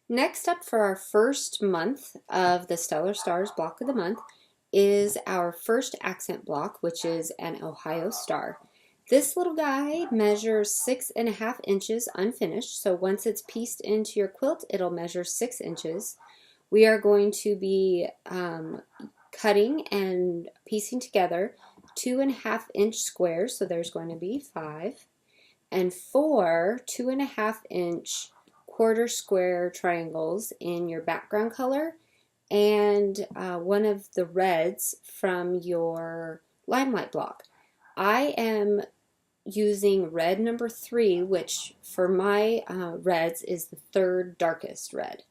Next up for our first month of the Stellar Stars block of the month is our first accent block, which is an Ohio star. This little guy measures 6.5 inches unfinished, so once it's pieced into your quilt, it'll measure 6 inches. We are going to be cutting and piecing together 2.5-inch squares, so there's going to be 5, and 4 2.5-inch quarter square triangles in your background color, and one of the reds from your limelight block. I am using red number 3, which for my reds is the third darkest red.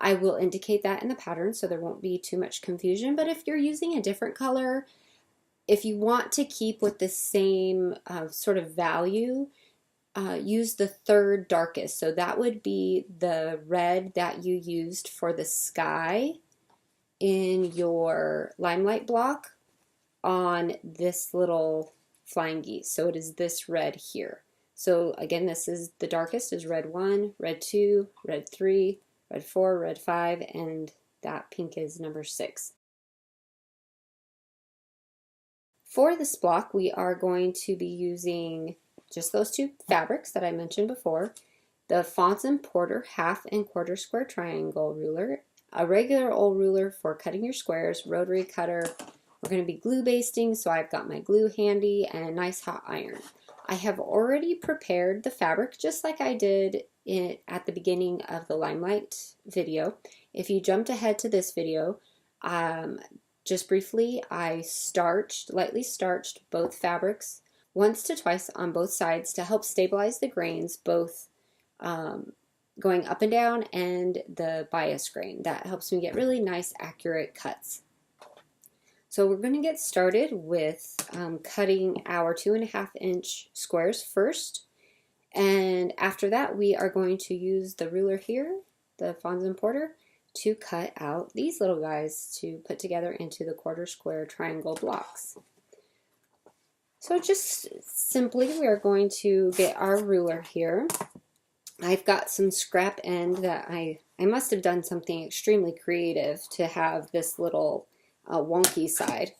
I will indicate that in the pattern so there won't be too much confusion, but if you're using a different color, if you want to keep with the same sort of value, use the third darkest. So that would be the red that you used for the sky in your limelight block on this little flying geese. So it is this red here. So again, this is the darkest is red 1, red 2, red 3, red 4, red 5, and that pink is number 6. For this block, we are going to be using just those two fabrics that I mentioned before, the Fons Porter Half and Quarter Square Triangle ruler, a regular old ruler for cutting your squares, rotary cutter. We're going to be glue basting, so I've got my glue handy and a nice hot iron. I have already prepared the fabric just like I did at the beginning of the limelight video. If you jumped ahead to this video, just briefly, I lightly starched both fabrics once to twice on both sides to help stabilize the grains, both going up and down and the bias grain. That helps me get really nice, accurate cuts. So we're going to get started with cutting our 2.5-inch squares first, and after that we are going to use the ruler here, the Fons Porter, to cut out these little guys to put together into the quarter square triangle blocks. So just simply we are going to get our ruler here. I've got some scrap end that I must have done something extremely creative to have this little wonky side,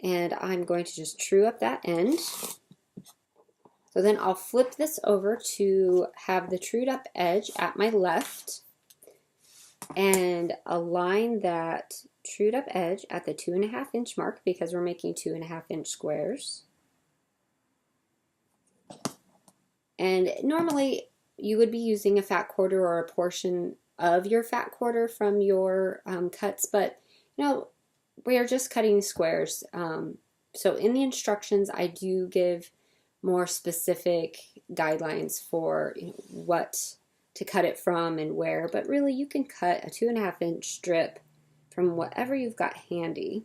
and I'm going to just true up that end. So then I'll flip this over to have the trued up edge at my left and align that trued up edge at the 2.5-inch mark because we're making 2.5-inch squares. And normally you would be using a fat quarter or a portion of your fat quarter from your cuts, but you know, we are just cutting squares. So in the instructions I do give more specific guidelines for what to cut it from and where, but really you can cut a 2.5-inch strip from whatever you've got handy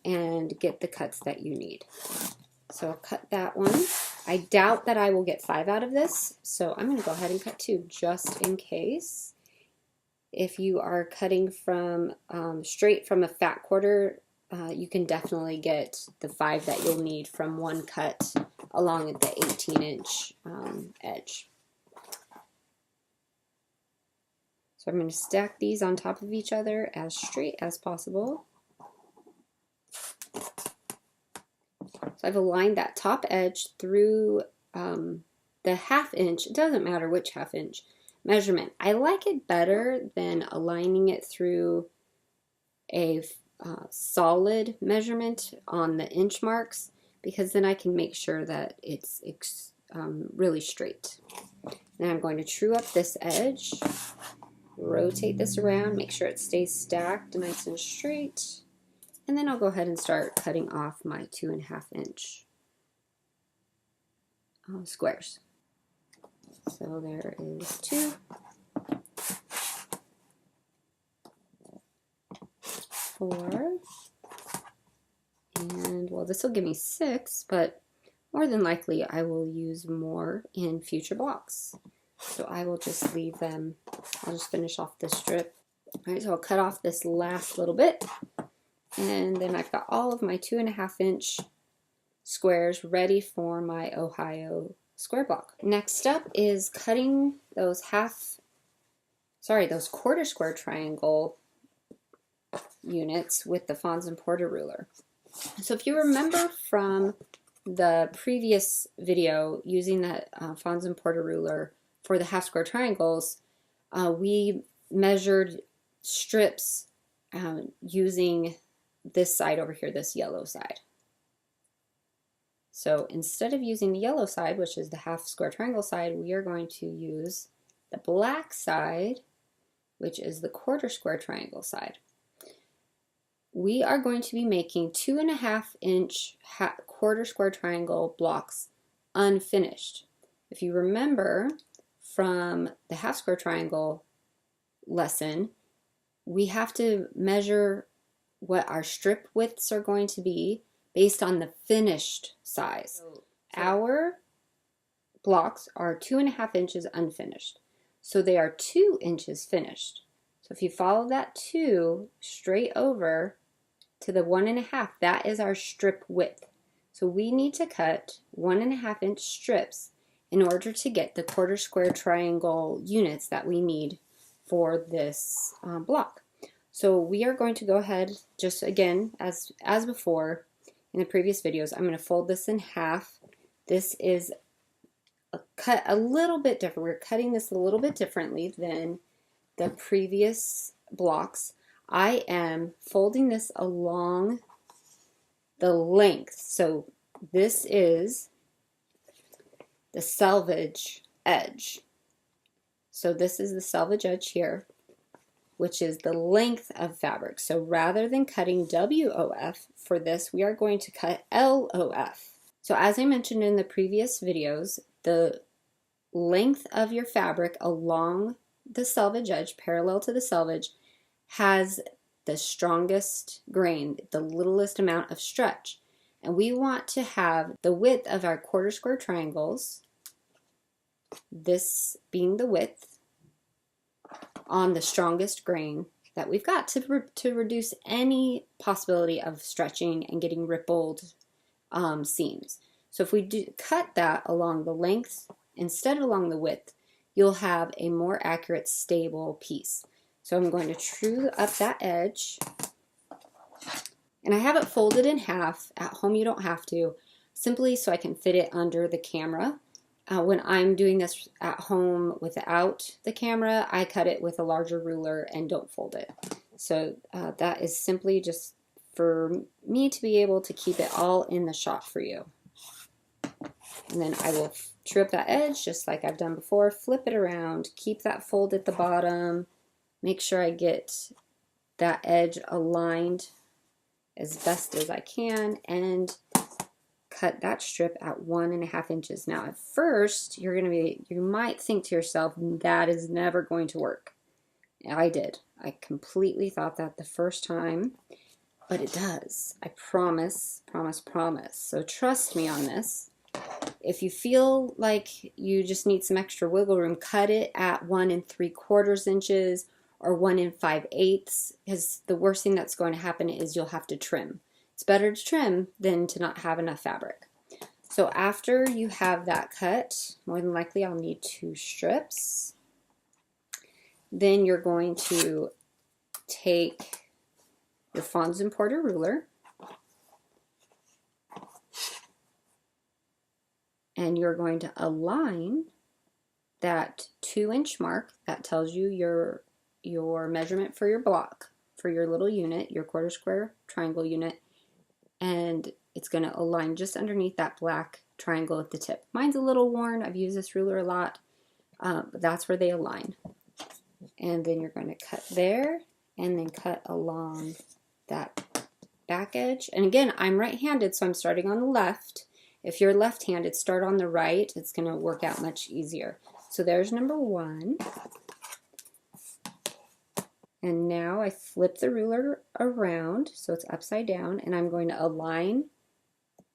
and get the cuts that you need. So I'll cut that one. I doubt that I will get 5 out of this, so I'm going to go ahead and cut 2 just in case. If you are cutting from straight from a fat quarter, you can definitely get the 5 that you'll need from one cut along the 18-inch edge. So I'm going to stack these on top of each other as straight as possible. So I've aligned that top edge through the 1/2 inch, it doesn't matter which 1/2 inch measurement. I like it better than aligning it through a solid measurement on the inch marks, because then I can make sure that it's really straight. Now I'm going to true up this edge, rotate this around, make sure it stays stacked nice and straight, and then I'll go ahead and start cutting off my 2.5-inch squares. So there is 2, 4, and well, this will give me 6, but more than likely I will use more in future blocks. So I will just leave them, I'll just finish off this strip. Alright, so I'll cut off this last little bit, and then I've got all of my 2.5-inch squares ready for my Ohio square block. Next up is cutting those those quarter square triangle units with the Fons Porter ruler. So if you remember from the previous video using that Fons Porter ruler for the half square triangles, we measured strips using this side over here, this yellow side. So instead of using the yellow side, which is the half square triangle side, we are going to use the black side, which is the quarter square triangle side. We are going to be making 2.5-inch quarter square triangle blocks unfinished. If you remember from the half square triangle lesson, we have to measure what our strip widths are going to be based on the finished size. Our blocks are 2.5 inches unfinished, so they are 2 inches finished. So if you follow that 2 straight over to the 1.5, that is our strip width. So we need to cut 1.5-inch strips in order to get the quarter square triangle units that we need for this block. So we are going to go ahead, just again, as before in the previous videos, I'm going to fold this in half. This is cut a little bit different. We're cutting this a little bit differently than the previous blocks. I am folding this along the length. So this is the selvage edge. So this is the selvage edge here, which is the length of fabric. So rather than cutting WOF for this, we are going to cut LOF. So as I mentioned in the previous videos, the length of your fabric along the selvage edge, parallel to the selvage, has the strongest grain, the littlest amount of stretch. And we want to have the width of our quarter square triangles, this being the width, on the strongest grain that we've got to reduce any possibility of stretching and getting rippled seams. So if we cut that along the length instead of along the width, you'll have a more accurate, stable piece. So I'm going to true up that edge, and I have it folded in half. At home you don't have to, simply so I can fit it under the camera. When I'm doing this at home without the camera, I cut it with a larger ruler and don't fold it. So that is simply just for me to be able to keep it all in the shot for you. And then I will true up that edge just like I've done before, flip it around, keep that fold at the bottom, make sure I get that edge aligned as best as I can, and cut that strip at 1.5 inches. Now at first you might think to yourself, that is never going to work. I did. I completely thought that the first time, but it does. I promise, promise, promise. So trust me on this. If you feel like you just need some extra wiggle room, cut it at 1 3/4 inches or 1 5/8, because the worst thing that's going to happen is you'll have to trim. It's better to trim than to not have enough fabric. So after you have that cut, more than likely I'll need 2 strips. Then you're going to take your Fons Porter ruler and you're going to align that 2-inch mark that tells you your measurement for your block, for your little unit, your quarter square triangle unit, and it's going to align just underneath that black triangle at the tip. Mine's a little worn. I've used this ruler a lot, but that's where they align. And then you're going to cut there and then cut along that back edge. And again, I'm right-handed, so I'm starting on the left. If you're left-handed, start on the right. It's going to work out much easier. So there's number 1. And now I flip the ruler around so it's upside down, and I'm going to align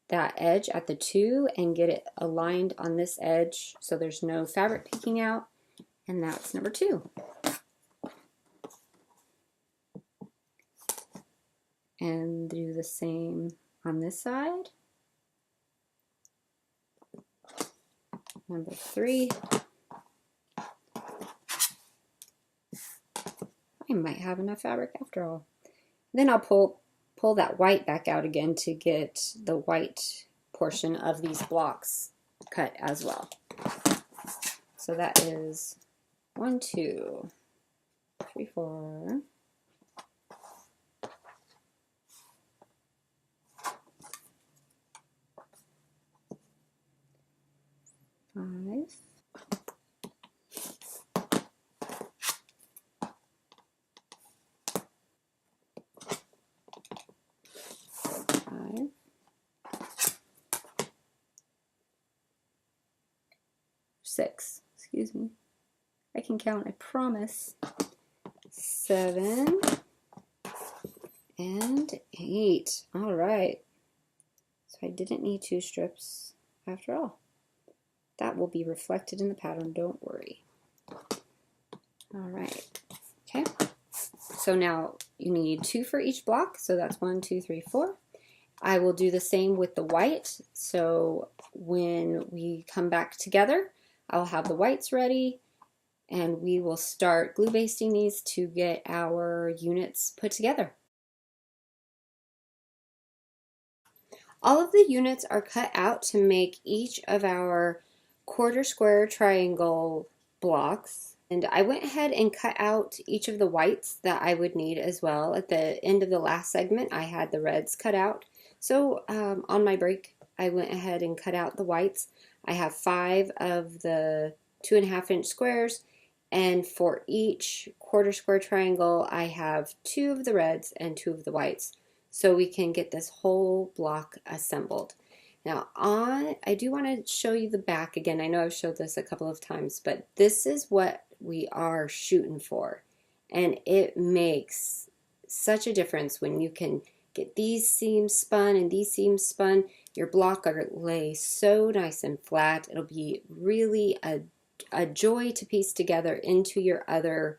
that edge at the 2 and get it aligned on this edge so there's no fabric peeking out. And that's number 2. And do the same on this side. Number 3. I might have enough fabric after all. Then I'll pull that white back out again to get the white portion of these blocks cut as well. So that is 1, 2, 3, 4. 5. 5. 6. Excuse me. I can count, I promise. 7 and 8. All right. So I didn't need 2 strips after all. That will be reflected in the pattern, don't worry. All right. Okay. So now you need 2 for each block. So that's 1, 2, 3, 4. I will do the same with the white. So when we come back together, I'll have the whites ready and we will start glue basting these to get our units put together. All of the units are cut out to make each of our quarter square triangle blocks. And I went ahead and cut out each of the whites that I would need as well. At the end of the last segment, I had the reds cut out. So on my break, I went ahead and cut out the whites. I have 5 of the 2.5-inch squares, and for each quarter square triangle, I have 2 of the reds and 2 of the whites, so we can get this whole block assembled. Now I do want to show you the back again. I know I've showed this a couple of times, but this is what we are shooting for, and it makes such a difference when you can get these seams spun and these seams spun. Your block will lay so nice and flat. It'll be really a joy to piece together into your other,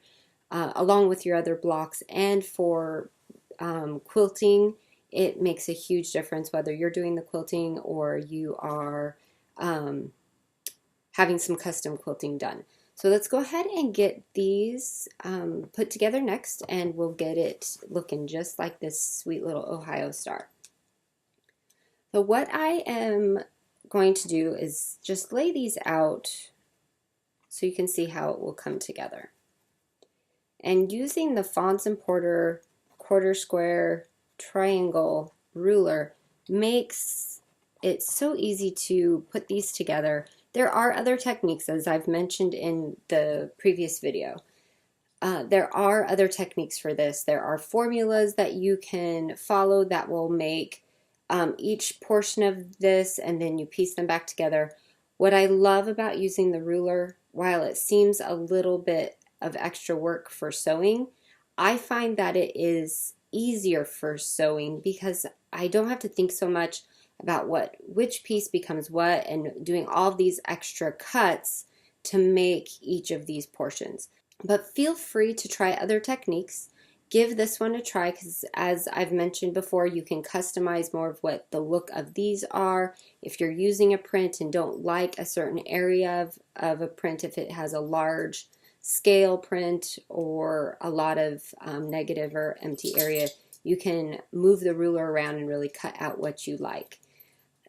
along with your other blocks. And for quilting, it makes a huge difference whether you're doing the quilting or you are having some custom quilting done. So let's go ahead and get these put together next, and we'll get it looking just like this sweet little Ohio star. So what I am going to do is just lay these out so you can see how it will come together. And using the Fons Porter quarter square triangle ruler makes it so easy to put these together. There are other techniques, as I've mentioned in the previous video. There are other techniques for this. There are formulas that you can follow that will make each portion of this, and then you piece them back together. What I love about using the ruler, while it seems a little bit of extra work for sewing, I find that it is easier for sewing because I don't have to think so much about which piece becomes what and doing all of these extra cuts to make each of these portions. But feel free to try other techniques. Give this one a try because, as I've mentioned before, you can customize more of what the look of these are. If you're using a print and don't like a certain area of a print, if it has a large scale print or a lot of negative or empty area, you can move the ruler around and really cut out what you like.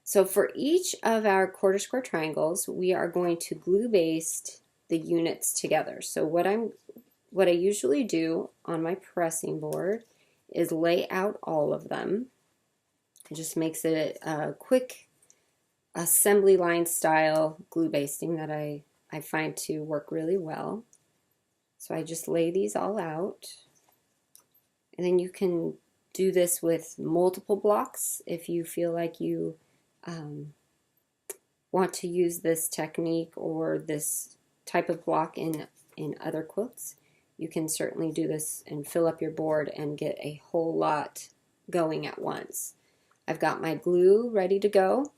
So for each of our quarter square triangles, we are going to glue baste the units together. So what I usually do on my pressing board is lay out all of them. It just makes it a quick assembly line style glue basting that I find to work really well. So I just lay these all out, and then you can do this with multiple blocks if you feel like you want to use this technique or this type of block in other quilts. You can certainly do this and fill up your board and get a whole lot going at once. I've got my glue ready to go,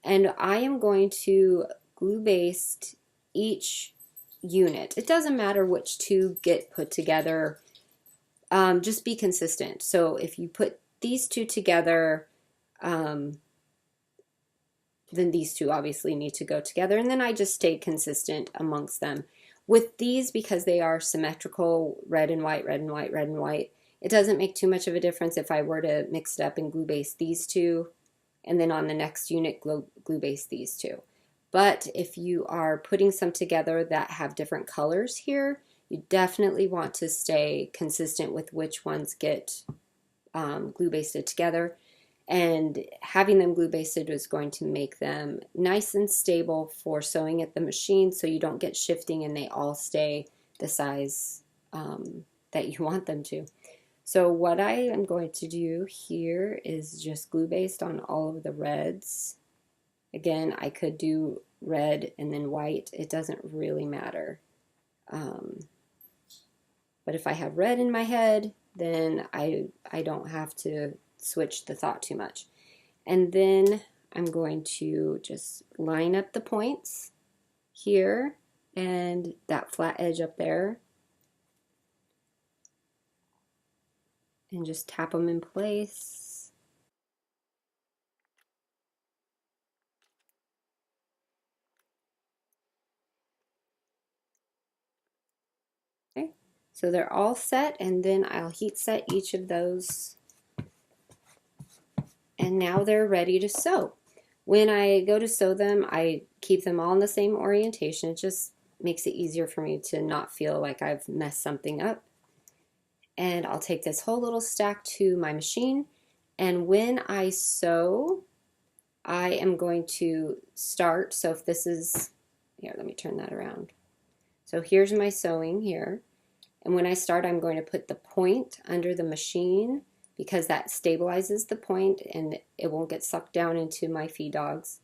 and I am going to glue baste each unit. It doesn't matter which two get put together, just be consistent. So if you put these two together, then these two obviously need to go together, and then I just stay consistent amongst them. With these, because they are symmetrical, red and white, red and white, red and white, it doesn't make too much of a difference if I were to mix it up and glue base these two, and then on the next unit glue base these two. But if you are putting some together that have different colors here, you definitely want to stay consistent with which ones get glue basted together. And having them glue basted is going to make them nice and stable for sewing at the machine, so you don't get shifting and they all stay the size that you want them to. So what I am going to do here is just glue baste on all of the reds. Again, I could do red and then white. It doesn't really matter. But if I have red in my head, then I don't have to switch the thought too much. And then I'm going to just line up the points here and that flat edge up there, and just tap them in place. Okay, so they're all set, and then I'll heat set each of those, and now they're ready to sew. When I go to sew them, I keep them all in the same orientation. It just makes it easier for me to not feel like I've messed something up. And I'll take this whole little stack to my machine, and when I sew, I am going to start. So if this is, here, let me turn that around. So here's my sewing here, and when I start, I'm going to put the point under the machine because that stabilizes the point and it won't get sucked down into my feed dogs.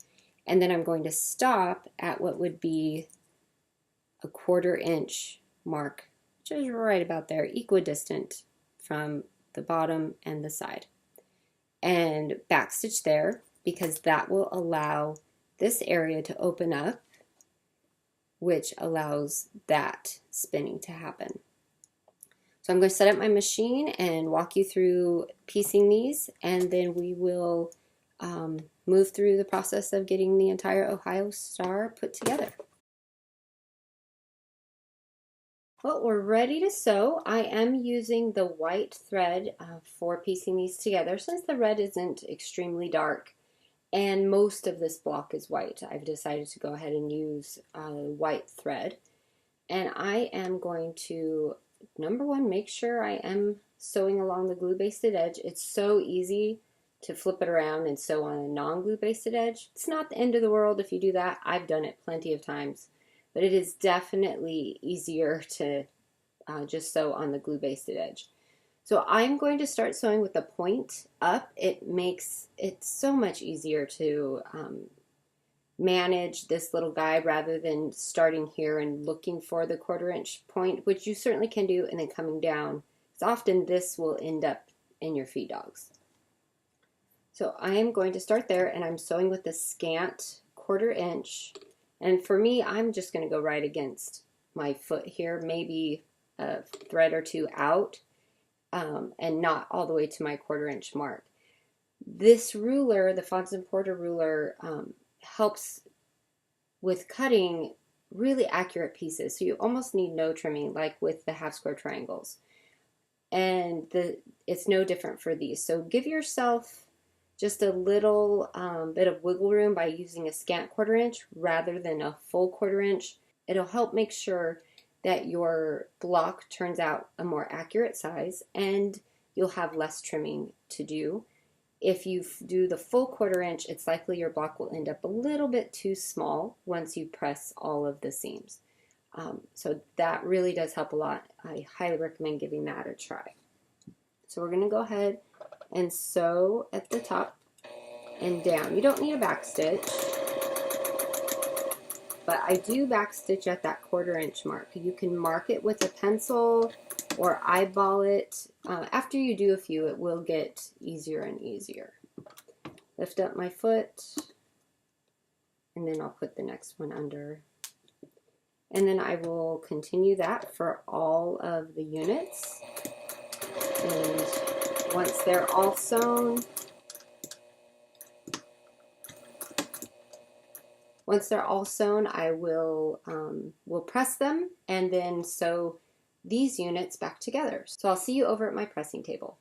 And then I'm going to stop at what would be a 1/4 inch mark, which is right about there, equidistant from the bottom and the side. And backstitch there, because that will allow this area to open up, which allows that spinning to happen. So I'm going to set up my machine and walk you through piecing these, and then we will move through the process of getting the entire Ohio Star put together. Well, we're ready to sew. I am using the white thread for piecing these together, since the red isn't extremely dark and most of this block is white. I've decided to go ahead and use white thread, and I am going to, number one, make sure I am sewing along the glue basted edge. It's so easy to flip it around and sew on a non-glue basted edge. It's not the end of the world if you do that. I've done it plenty of times, but it is definitely easier to just sew on the glue basted edge. So I'm going to start sewing with the point up. It makes it so much easier to manage this little guide rather than starting here and looking for the 1/4 inch point, which you certainly can do, and then coming down. Because often this will end up in your feed dogs. So I am going to start there, and I'm sewing with the scant 1/4 inch. And for me, I'm just going to go right against my foot here, maybe a thread or two out, and not all the way to my 1/4 inch mark. This ruler, the Fons Porter ruler, helps with cutting really accurate pieces, so you almost need no trimming, like with the half square triangles. And it's no different for these. So give yourself just a little bit of wiggle room by using a scant 1/4 inch rather than a full 1/4 inch. It'll help make sure that your block turns out a more accurate size, and you'll have less trimming to do. If you do the full 1/4 inch, it's likely your block will end up a little bit too small once you press all of the seams. So that really does help a lot. I highly recommend giving that a try. So we're going to go ahead and sew at the top and down. You don't need a back stitch, but I do back stitch at that 1/4 inch mark. You can mark it with a pencil or eyeball it. After you do a few, it will get easier and easier. Lift up my foot, and then I'll put the next one under. And then I will continue that for all of the units. And once they're all sewn, Once they're all sewn, I will press them and then sew these units back together. So I'll see you over at my pressing table.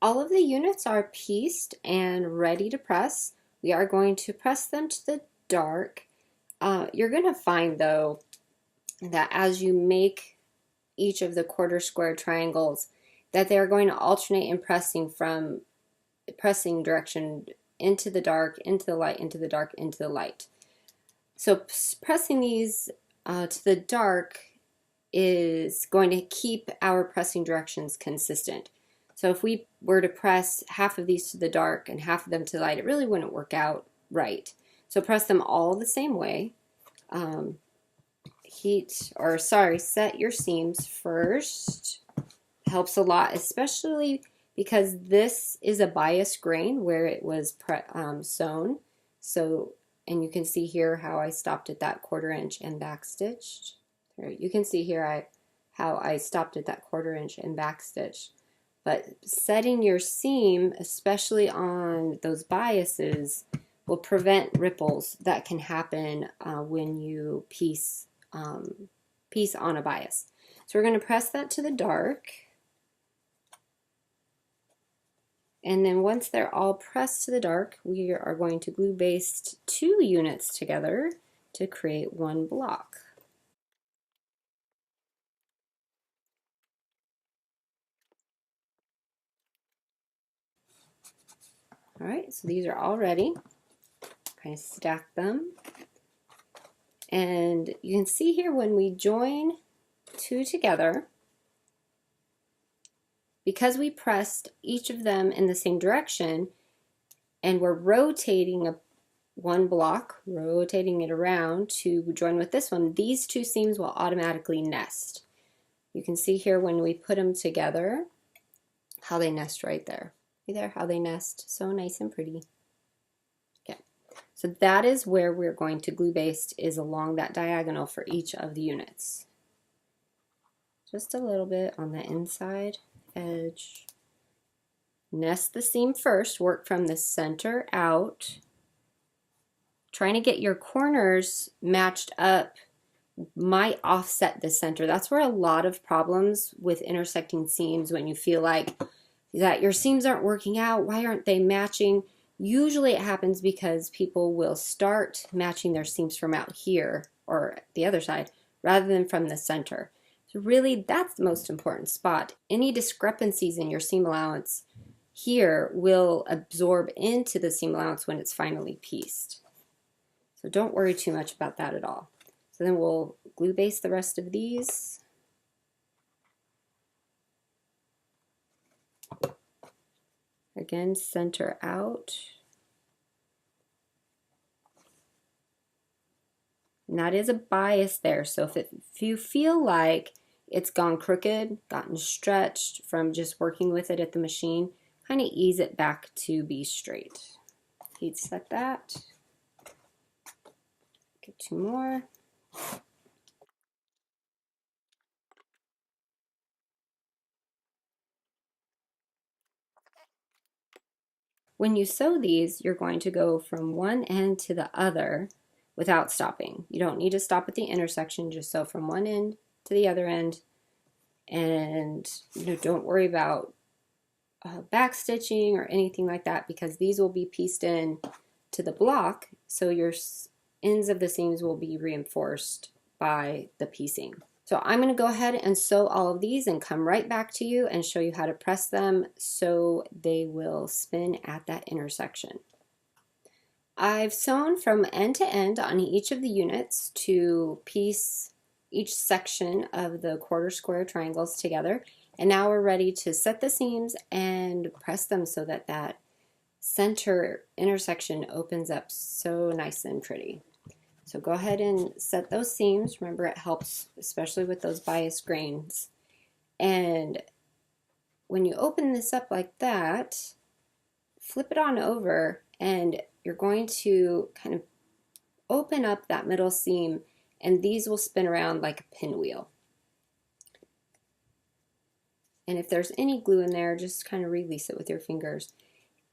All of the units are pieced and ready to press. We are going to press them to the dark. You're going to find though that as you make each of the quarter square triangles, that they're going to alternate in pressing from pressing direction into the dark, into the light, into the dark, into the light. So pressing these to the dark is going to keep our pressing directions consistent. So if we were to press half of these to the dark and half of them to the light, it really wouldn't work out right. So press them all the same way. Set your seams first. Helps a lot, especially because this is a bias grain where it was sewn. So, and you can see here how I stopped at that 1/4 inch and backstitched. You can see here how I stopped at that 1/4 inch and backstitched. But setting your seam, especially on those biases, will prevent ripples that can happen when you piece on a bias. So we're going to press that to the dark. And then once they're all pressed to the dark, we are going to glue baste 2 units together to create 1 block. All right, so these are all ready. Kind of stack them. And you can see here when we join 2 together, because we pressed each of them in the same direction and we're rotating 1 block, rotating it around to join with this one, these 2 seams will automatically nest. You can see here when we put them together how they nest right there. See there how they nest, so nice and pretty. Okay, so that is where we're going to glue baste, is along that diagonal for each of the units. Just a little bit on the inside edge. Nest the seam first, work from the center out. Trying to get your corners matched up might offset the center. That's where a lot of problems with intersecting seams, when you feel like that your seams aren't working out, why aren't they matching? Usually it happens because people will start matching their seams from out here or the other side rather than from the center. So really that's the most important spot. Any discrepancies in your seam allowance here will absorb into the seam allowance when it's finally pieced. So don't worry too much about that at all. So then we'll glue baste the rest of these. Again, center out. And that is a bias there. So if you feel like it's gone crooked, gotten stretched from just working with it at the machine, kind of ease it back to be straight. Heat set that. Get 2 more. When you sew these, you're going to go from one end to the other without stopping. You don't need to stop at the intersection, just sew from one end to the other end. And don't worry about back stitching or anything like that, because these will be pieced in to the block, so your ends of the seams will be reinforced by the piecing. So I'm going to go ahead and sew all of these and come right back to you and show you how to press them so they will spin at that intersection. I've sewn from end to end on each of the units to piece each section of the 1/4 square triangles together, and now we're ready to set the seams and press them so that that center intersection opens up so nice and pretty. So go ahead and set those seams. Remember, it helps, especially with those bias grains. And when you open this up like that, flip it on over, and you're going to kind of open up that middle seam, and these will spin around like a pinwheel. And if there's any glue in there, just kind of release it with your fingers.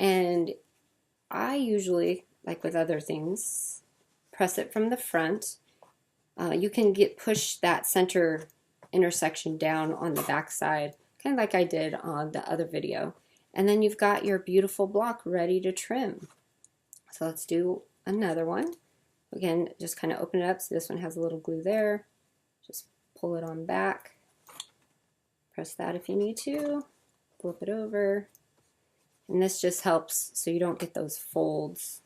And I usually like with other things, press it from the front. You can push that center intersection down on the back side, kind of like I did on the other video. And then you've got your beautiful block ready to trim. So let's do another one. Again, just kind of open it up. So this one has a little glue there. Just pull it on back. Press that if you need to. Flip it over. And this just helps so you don't get those folds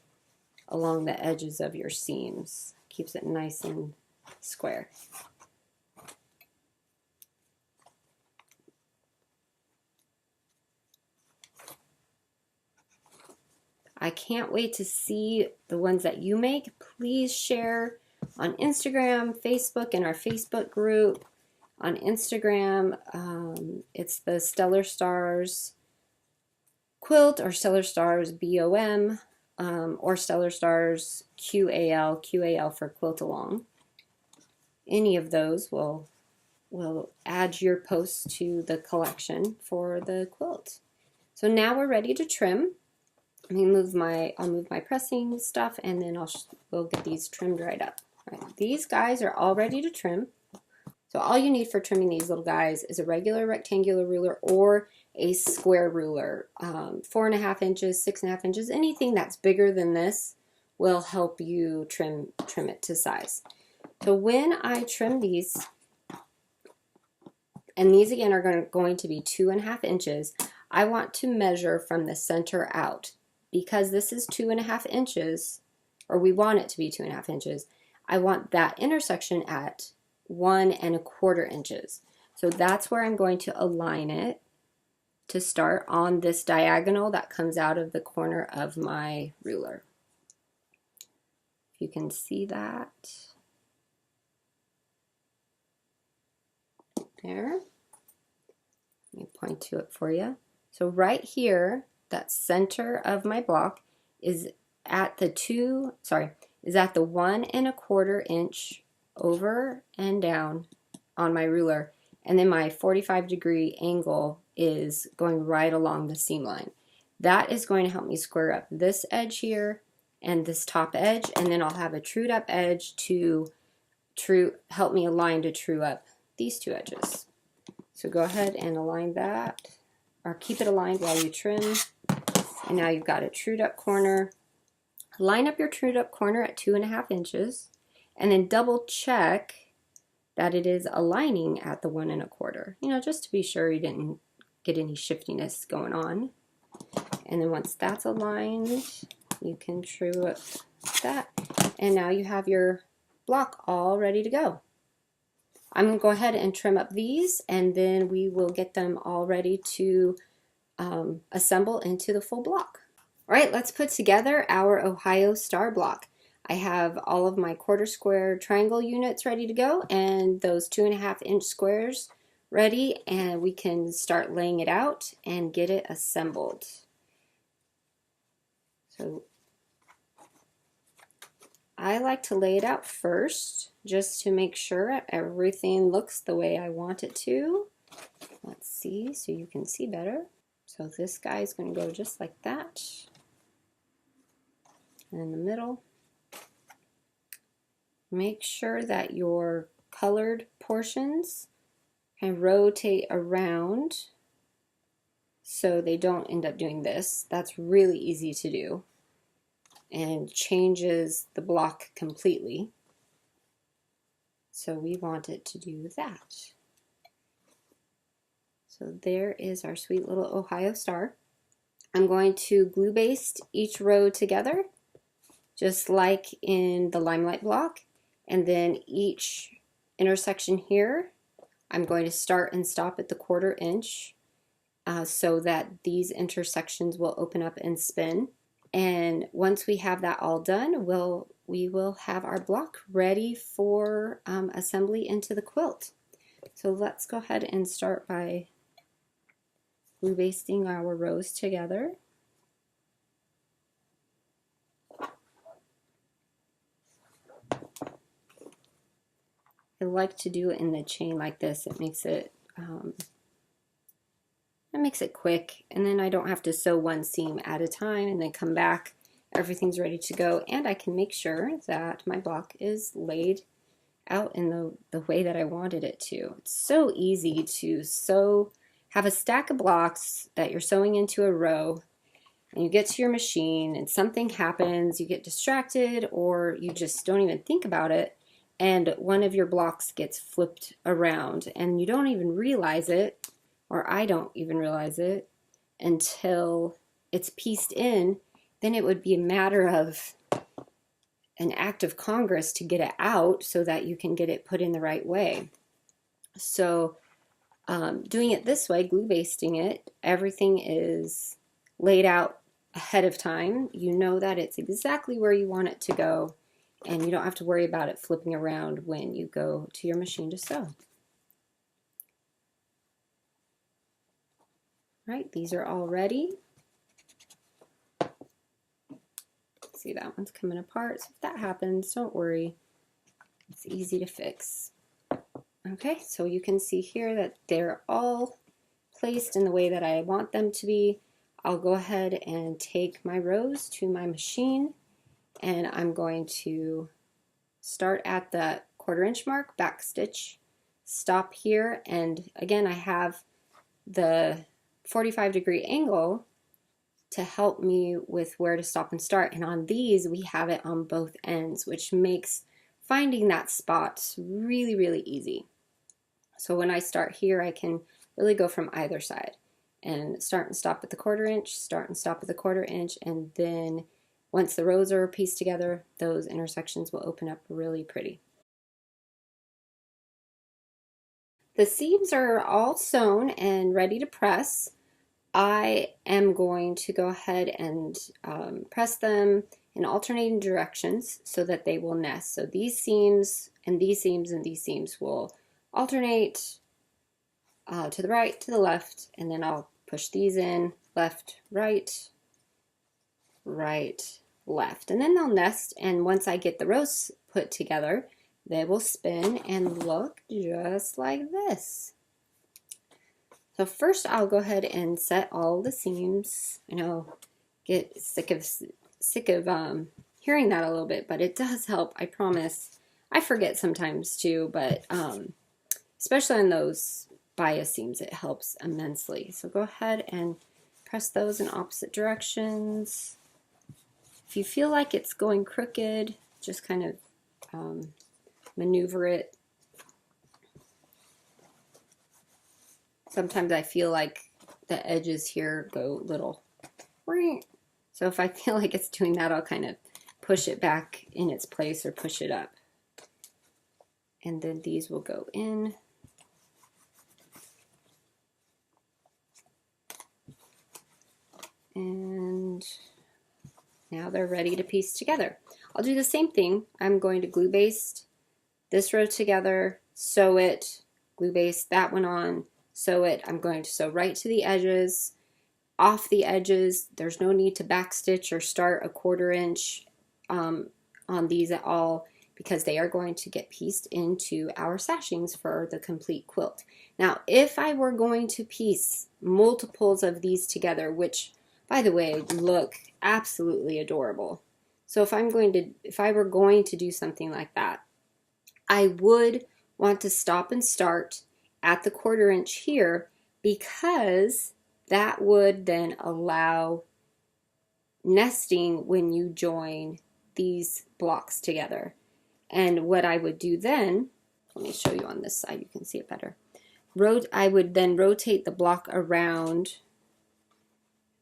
along the edges of your seams. Keeps it nice and square. I can't wait to see the ones that you make. Please share on Instagram, Facebook, in our Facebook group. On Instagram, it's the Stellar Stars quilt, or Stellar Stars BOM, or Stellar Stars QAL for quilt along. Any of those will add your posts to the collection for the quilt. So now we're ready to trim. I'll move my pressing stuff, and then we'll get these trimmed right up. All right, these guys are all ready to trim. So all you need for trimming these little guys is a regular rectangular ruler or a square ruler. 4.5 inches, 6.5 inches, anything that's bigger than this will help you trim it to size. So when I trim these, and these again are going to be 2.5 inches, I want to measure from the center out. Because this is 2.5 inches, or we want it to be 2.5 inches, I want that intersection at 1.25 inches. So that's where I'm going to align it to start on this diagonal that comes out of the corner of my ruler. If you can see that. There. Let me point to it for you. So right here, that center of my block is at the 1.25 inch over and down on my ruler, and then my 45-degree angle is going right along the seam line. That is going to help me square up this edge here and this top edge, and then I'll have a trued up edge to help me align to true up these two edges. So go ahead and align that, or keep it aligned while you trim. And now you've got a trued up corner. Line up your trued up corner at 2.5 inches, and then double check that it is aligning at the 1.25. You know, just to be sure you didn't get any shiftiness going on. And then once that's aligned, you can true up that. And now you have your block all ready to go. I'm going to go ahead and trim up these, and then we will get them all ready to assemble into the full block. All right, let's put together our Ohio Star block. I have all of my quarter square triangle units ready to go, and those 2.5 inch squares ready, and we can start laying it out and get it assembled. So I like to lay it out first just to make sure everything looks the way I want it to. Let's see, so you can see better. So this guy is going to go just like that. And in the middle, make sure that your colored portions can rotate around so they don't end up doing this. That's really easy to do and changes the block completely. So we want it to do that. So there is our sweet little Ohio Star. I'm going to glue baste each row together, just like in the Limelight block. And then each intersection here, I'm going to start and stop at the 1/4 inch so that these intersections will open up and spin. And once we have that all done, we will have our block ready for assembly into the quilt. So let's go ahead and start by glue basting our rows together. I like to do it in the chain like this. It makes it quick, and then I don't have to sew one seam at a time and then come back everything's ready to go, and I can make sure that my block is laid out in the way that I wanted it to. It's so easy to sew, have a stack of blocks that you're sewing into a row, and you get to your machine and something happens, you get distracted, or you just don't even think about it, and one of your blocks gets flipped around and you don't even realize it, or I don't even realize it until it's pieced in. Then it would be a matter of an act of Congress to get it out so that you can get it put in the right way. So doing it this way, glue basting it, everything is laid out ahead of time. You know that it's exactly where you want it to go, and you don't have to worry about it flipping around when you go to your machine to sew. Right, these are all ready. See, that one's coming apart, so if that happens, don't worry. It's easy to fix. Okay, so you can see here that they're all placed in the way that I want them to be. I'll go ahead and take my rows to my machine, and I'm going to start at the 1/4 inch mark, back stitch, stop here, and again I have the 45-degree angle to help me with where to stop and start, and on these we have it on both ends, which makes finding that spot really, really easy. So when I start here, I can really go from either side and start and stop at the 1/4 inch, start and stop at the 1/4 inch, and then once the rows are pieced together, those intersections will open up really pretty. The seams are all sewn and ready to press. I am going to go ahead and press them in alternating directions so that they will nest. So these seams and these seams and these seams will alternate to the right, to the left, and then I'll push these in, left, right, right, left. And then they'll nest, and once I get the rows put together, they will spin and look just like this. So first I'll go ahead and set all the seams. I know, get sick of hearing that a little bit, but it does help, I promise. I forget sometimes too, but especially on those bias seams, it helps immensely. So go ahead and press those in opposite directions. If you feel like it's going crooked, just kind of maneuver it. Sometimes I feel like the edges here go little. So if I feel like it's doing that, I'll kind of push it back in its place or push it up. And then these will go in. And now they're ready to piece together. I'll do the same thing. I'm going to glue baste this row together, sew it, glue baste that one on, sew it. I'm going to sew right to the edges. Off the edges, there's no need to backstitch or start a 1/4 inch on these at all, because they are going to get pieced into our sashings for the complete quilt. Now, if I were going to piece multiples of these together, which, by the way, look absolutely adorable. So if I were going to do something like that, I would want to stop and start at the 1/4 inch here, because that would then allow nesting when you join these blocks together. And what I would do then, let me show you on this side, you can see it better. I would then rotate the block around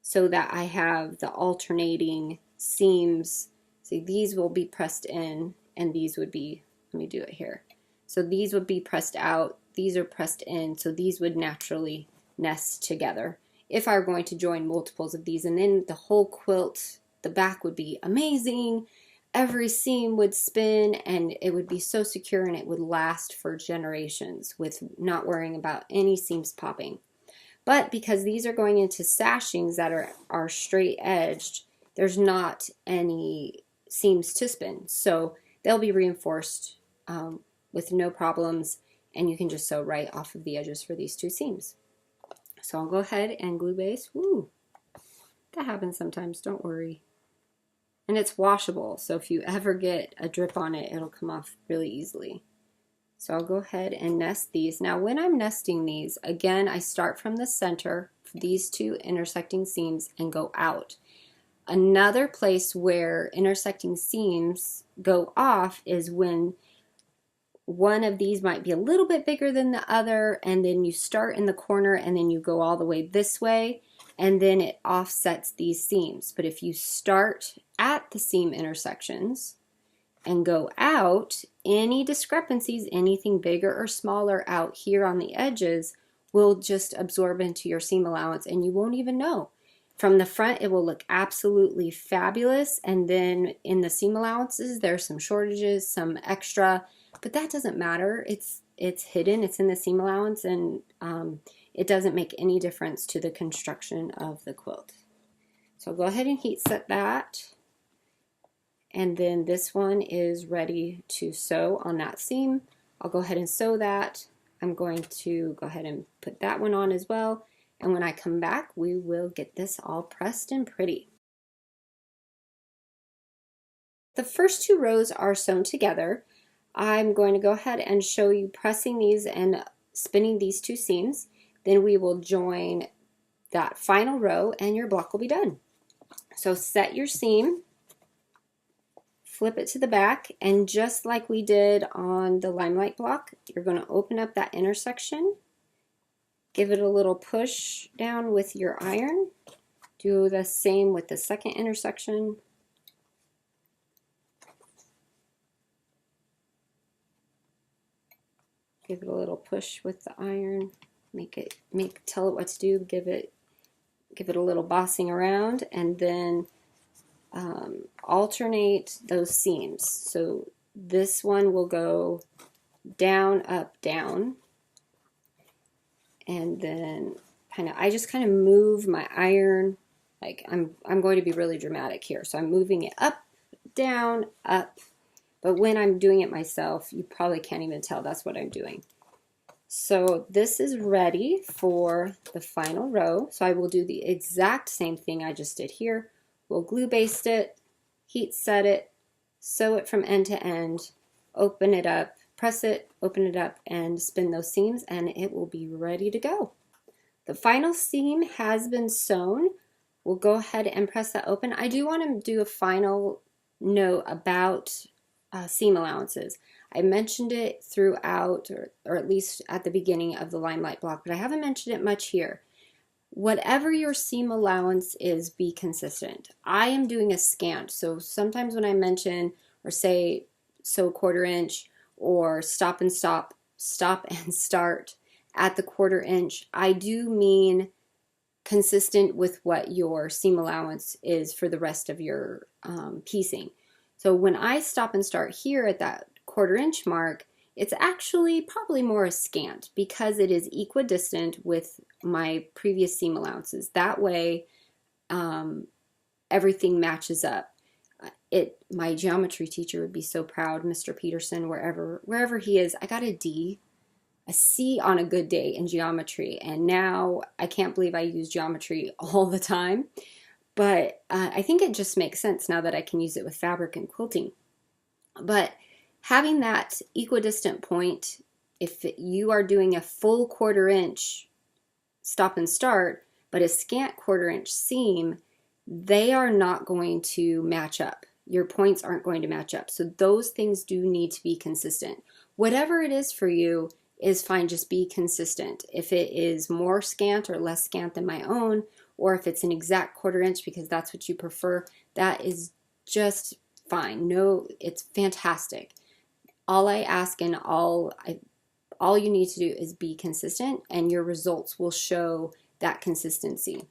so that I have the alternating seams. See, these will be pressed in, and these would be, let me do it here. So these would be pressed out, these are pressed in, so these would naturally nest together if I were going to join multiples of these. And then the whole quilt, the back would be amazing. Every seam would spin, and it would be so secure, and it would last for generations with not worrying about any seams popping. But because these are going into sashings that are straight edged, there's not any seams to spin. So they'll be reinforced with no problems, and you can just sew right off of the edges for these two seams. So I'll go ahead and glue base. Woo! That happens sometimes, don't worry. And it's washable, so if you ever get a drip on it, it'll come off really easily. So I'll go ahead and nest these. Now when I'm nesting these, again, I start from the center, these two intersecting seams, and go out. Another place where intersecting seams go off is when one of these might be a little bit bigger than the other, and then you start in the corner and then you go all the way this way, and then it offsets these seams. But if you start at the seam intersections and go out, any discrepancies, anything bigger or smaller out here on the edges will just absorb into your seam allowance and you won't even know. From the front, it will look absolutely fabulous, and then in the seam allowances, there's some shortages, some extra, but that doesn't matter. It's hidden, it's in the seam allowance, and it doesn't make any difference to the construction of the quilt. So I'll go ahead and heat set that. And then this one is ready to sew on that seam. I'll go ahead and sew that. I'm going to go ahead and put that one on as well. And when I come back, we will get this all pressed and pretty. The first two rows are sewn together. I'm going to go ahead and show you pressing these and spinning these two seams. Then we will join that final row and your block will be done. So set your seam, flip it to the back, and just like we did on the Limelight block, you're going to open up that intersection, give it a little push down with your iron, do the same with the second intersection, give it a little push with the iron, tell it what to do, give it a little bossing around, and then alternate those seams. So this one will go down, up, down, and then I just kind of move my iron, like I'm going to be really dramatic here. So I'm moving it up, down, up, but when I'm doing it myself, you probably can't even tell that's what I'm doing. So this is ready for the final row. So I will do the exact same thing I just did here. We'll glue baste it, heat set it, sew it from end to end, open it up, press it, open it up, and spin those seams, and it will be ready to go. The final seam has been sewn. We'll go ahead and press that open. I do want to do a final note about seam allowances. I mentioned it throughout, or at least at the beginning of the Limelight block, but I haven't mentioned it much here. Whatever your seam allowance is, be consistent. I am doing a scant, so sometimes when I mention or say sew 1/4 inch or stop and start at the 1/4 inch, I do mean consistent with what your seam allowance is for the rest of your piecing. So when I stop and start here at that 1/4 inch mark, it's actually probably more a scant because it is equidistant with my previous seam allowances. That way, everything matches up. My geometry teacher would be so proud, Mr. Peterson, wherever he is. I got a C on a good day in geometry, and now I can't believe I use geometry all the time. But I think it just makes sense now that I can use it with fabric and quilting. But having that equidistant point, if you are doing a full 1/4 inch stop and start, but a scant 1/4 inch seam, they are not going to match up. Your points aren't going to match up. So those things do need to be consistent. Whatever it is for you is fine, just be consistent. If it is more scant or less scant than my own, or if it's an exact 1/4 inch because that's what you prefer, that is just fine. No, it's fantastic. All I ask and all you need to do is be consistent, and your results will show that consistency.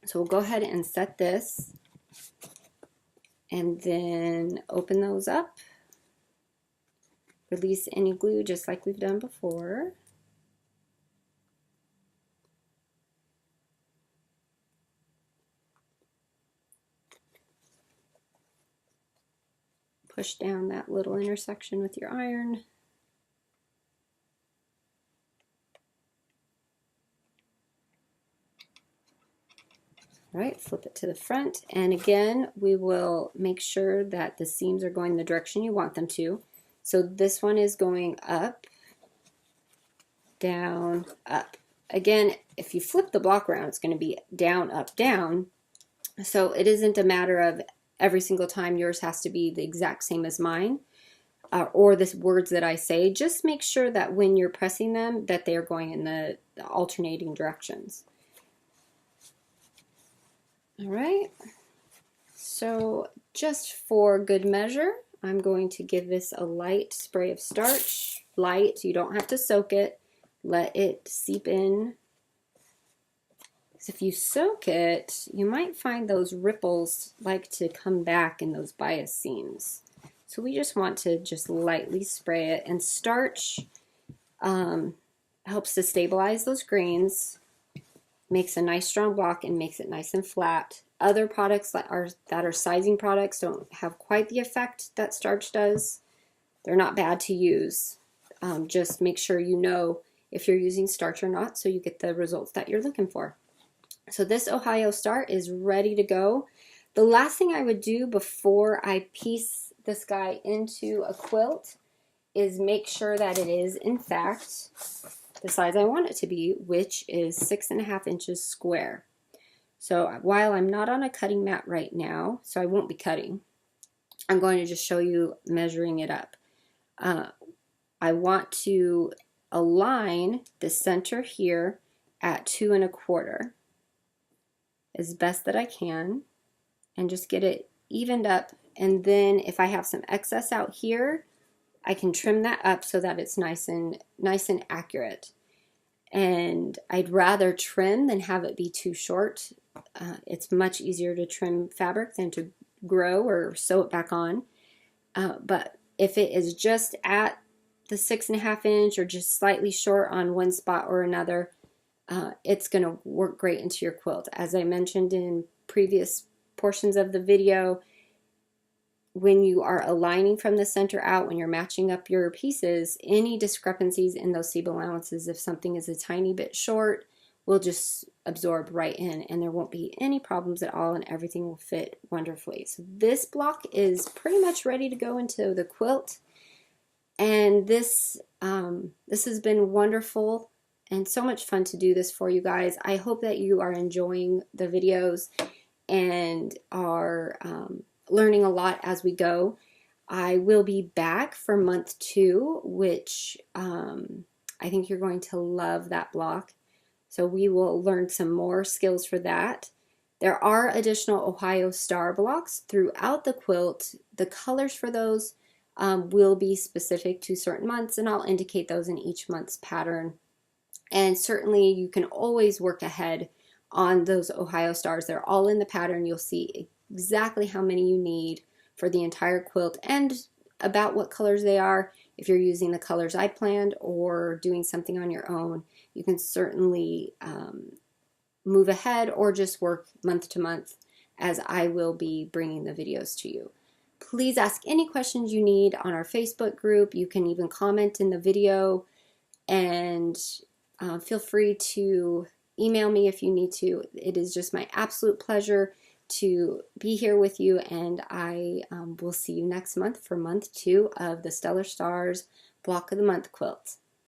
So we'll go ahead and set this and then open those up. Release any glue just like we've done before. Push down that little intersection with your iron. All right, flip it to the front, and again we will make sure that the seams are going the direction you want them to. So this one is going up, down, up. Again, if you flip the block around, it's going to be down, up, down. So it isn't a matter of every single time yours has to be the exact same as mine, or the words that I say. Just make sure that when you're pressing them that they are going in the alternating directions. All right, so just for good measure, I'm going to give this a light spray of starch. Light, you don't have to soak it. Let it seep in. Because if you soak it, you might find those ripples like to come back in those bias seams. So we just want to just lightly spray it. And starch helps to stabilize those grains, makes a nice strong block, and makes it nice and flat. Other products that are sizing products don't have quite the effect that starch does. They're not bad to use. Just make sure you know if you're using starch or not so you get the results that you're looking for. So this Ohio Star is ready to go. The last thing I would do before I piece this guy into a quilt is make sure that it is in fact the size I want it to be, which is 6.5 inches square. So while I'm not on a cutting mat right now, so I won't be cutting, I'm going to just show you measuring it up. I want to align the center here at 2 1/4 as best that I can, and just get it evened up. And then if I have some excess out here, I can trim that up so that it's nice and accurate. And I'd rather trim than have it be too short. It's much easier to trim fabric than to grow or sew it back on. But if it is just at the 6.5 inch or just slightly short on one spot or another, it's going to work great into your quilt. As I mentioned in previous portions of the video, when you are aligning from the center out, when you're matching up your pieces, any discrepancies in those seam allowances, if something is a tiny bit short, will just absorb right in, and there won't be any problems at all, and everything will fit wonderfully. So this block is pretty much ready to go into the quilt, and this has been wonderful and so much fun to do this for you guys. I hope that you are enjoying the videos and are learning a lot as we go. I will be back for month 2, which I think you're going to love that block. So we will learn some more skills for that. There are additional Ohio Star blocks throughout the quilt. The colors for those will be specific to certain months, and I'll indicate those in each month's pattern. And certainly you can always work ahead on those Ohio Stars. They're all in the pattern. You'll see exactly how many you need for the entire quilt and about what colors they are. If you're using the colors I planned or doing something on your own, you can certainly move ahead or just work month to month, as I will be bringing the videos to you. Please ask any questions you need on our Facebook group. You can even comment in the video, and feel free to email me if you need to. It is just my absolute pleasure to be here with you, and I will see you next month for month 2 of the Stellar Stars Block of the Month quilt.